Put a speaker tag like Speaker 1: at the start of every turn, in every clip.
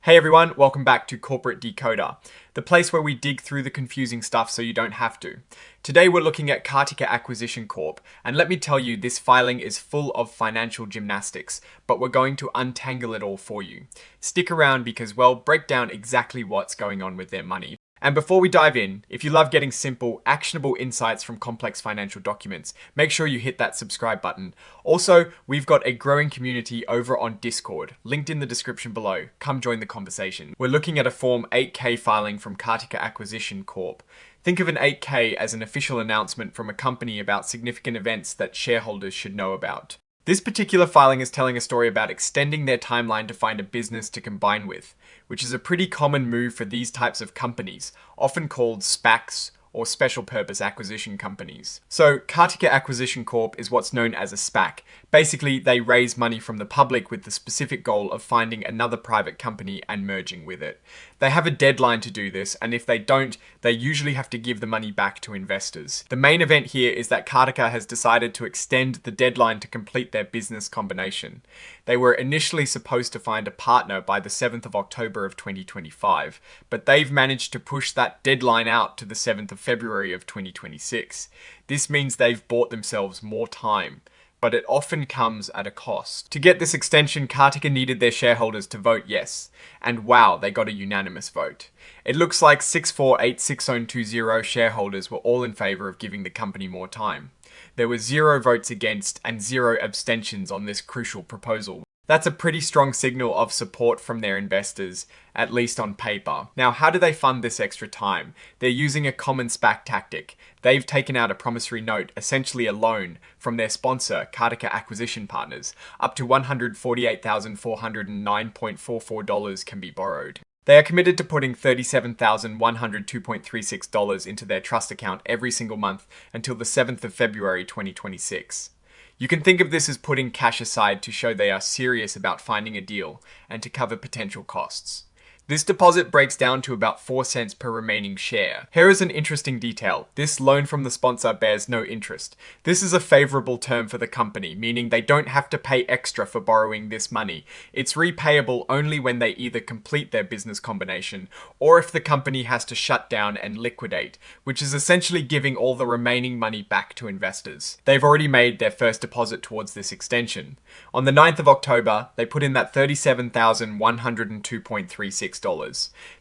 Speaker 1: Hey everyone, welcome back to Corporate Decoder, the place where we dig through the confusing stuff so you don't have to. Today we're looking at Cartica Acquisition Corp, and let me tell you, this filing is full of financial gymnastics, but we're going to untangle it all for you. Stick around because we'll break down exactly what's going on with their money. And before we dive in, if you love getting simple, actionable insights from complex financial documents, make sure you hit that subscribe button. Also, we've got a growing community over on Discord, linked in the description below. Come join the conversation. We're looking at a Form 8K filing from Cartica Acquisition Corp. Think of an 8K as an official announcement from a company about significant events that shareholders should know about. This particular filing is telling a story about extending their timeline to find a business to combine with, which is a pretty common move for these types of companies, often called SPACs or special purpose acquisition companies. So Cartica Acquisition Corp is what's known as a SPAC. Basically, they raise money from the public with the specific goal of finding another private company and merging with it. They have a deadline to do this, and if they don't, they usually have to give the money back to investors. The main event here is that Cartica has decided to extend the deadline to complete their business combination. They were initially supposed to find a partner by the 7th of October of 2025, but they've managed to push that deadline out to the 7th of February of 2026. This means they've bought themselves more time, but it often comes at a cost. To get this extension, Cartica needed their shareholders to vote yes, and wow, they got a unanimous vote. It looks like 6486020 shareholders were all in favor of giving the company more time. There were 0 votes against and 0 abstentions on this crucial proposal. That's a pretty strong signal of support from their investors, at least on paper. Now, how do they fund this extra time? They're using a common SPAC tactic. They've taken out a promissory note, essentially a loan, from their sponsor, Cartica Acquisition Partners. Up to $148,409.44 can be borrowed. They are committed to putting $37,102.36 into their trust account every single month until the 7th of February 2026. You can think of this as putting cash aside to show they are serious about finding a deal and to cover potential costs. This deposit breaks down to about 4 cents per remaining share. Here is an interesting detail. This loan from the sponsor bears no interest. This is a favorable term for the company, meaning they don't have to pay extra for borrowing this money. It's repayable only when they either complete their business combination or if the company has to shut down and liquidate, which is essentially giving all the remaining money back to investors. They've already made their first deposit towards this extension. On the 9th of October, they put in that $37,102.36.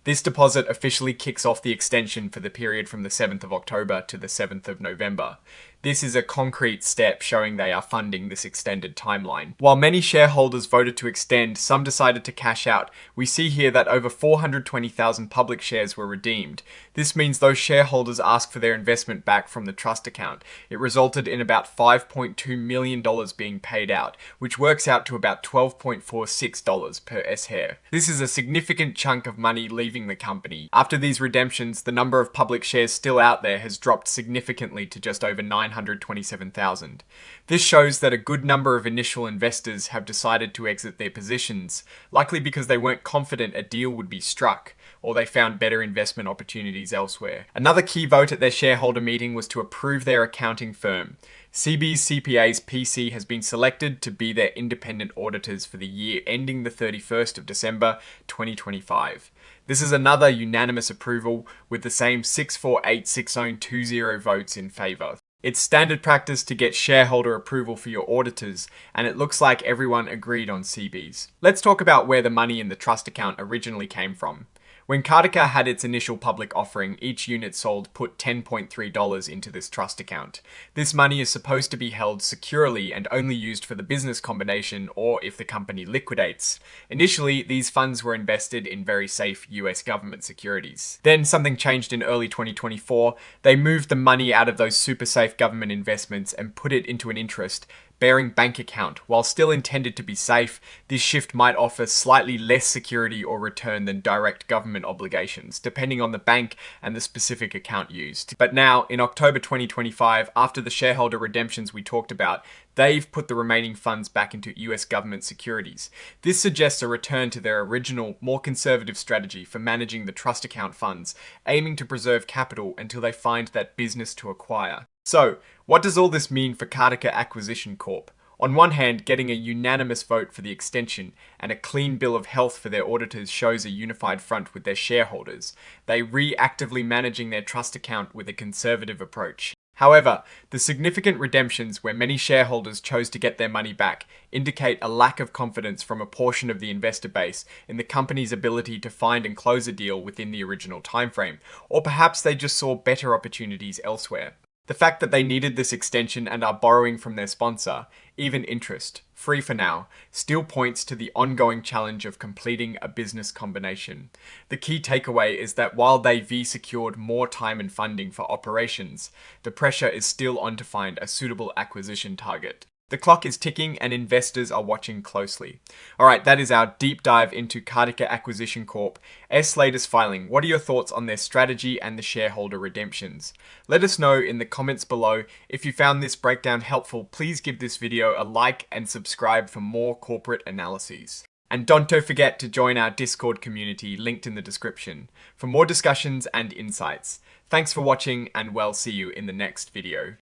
Speaker 1: This deposit officially kicks off the extension for the period from the 7th of October to the 7th of November. This is a concrete step showing they are funding this extended timeline. While many shareholders voted to extend, some decided to cash out. We see here that over 420,000 public shares were redeemed. This means those shareholders asked for their investment back from the trust account. It resulted in about $5.2 million being paid out, which works out to about $12.46 per S-share. This is a significant chunk of money leaving the company. After these redemptions, the number of public shares still out there has dropped significantly to just over 927,000. This shows that a good number of initial investors have decided to exit their positions, likely because they weren't confident a deal would be struck, or they found better investment opportunities elsewhere. Another key vote at their shareholder meeting was to approve their accounting firm. CB's CPA's PC has been selected to be their independent auditors for the year ending the 31st of December 2025. This is another unanimous approval with the same 6486020 votes in favor. It's standard practice to get shareholder approval for your auditors, and it looks like everyone agreed on CB's. Let's talk about where the money in the trust account originally came from. When Cartica had its initial public offering, each unit sold put $10.3 into this trust account. This money is supposed to be held securely and only used for the business combination or if the company liquidates. Initially, these funds were invested in very safe US government securities. Then something changed in early 2024. They moved the money out of those super safe government investments and put it into an interest-bearing bank account. While still intended to be safe, this shift might offer slightly less security or return than direct government obligations, depending on the bank and the specific account used. But now, in October 2025, after the shareholder redemptions we talked about, they've put the remaining funds back into US government securities. This suggests a return to their original, more conservative strategy for managing the trust account funds, aiming to preserve capital until they find that business to acquire. So, what does all this mean for Cartica Acquisition Corp? On one hand, getting a unanimous vote for the extension and a clean bill of health for their auditors shows a unified front with their shareholders. They reactively managing their trust account with a conservative approach. However, the significant redemptions where many shareholders chose to get their money back indicate a lack of confidence from a portion of the investor base in the company's ability to find and close a deal within the original timeframe, or perhaps they just saw better opportunities elsewhere. The fact that they needed this extension and are borrowing from their sponsor, even interest, free for now, still points to the ongoing challenge of completing a business combination. The key takeaway is that while they've secured more time and funding for operations, the pressure is still on to find a suitable acquisition target. The clock is ticking and investors are watching closely. Alright, that is our deep dive into Cartica Acquisition Corp. latest filing. What are your thoughts on their strategy and the shareholder redemptions? Let us know in the comments below. If you found this breakdown helpful, please give this video a like and subscribe for more corporate analyses. And don't forget to join our Discord community linked in the description for more discussions and insights. Thanks for watching and we'll see you in the next video.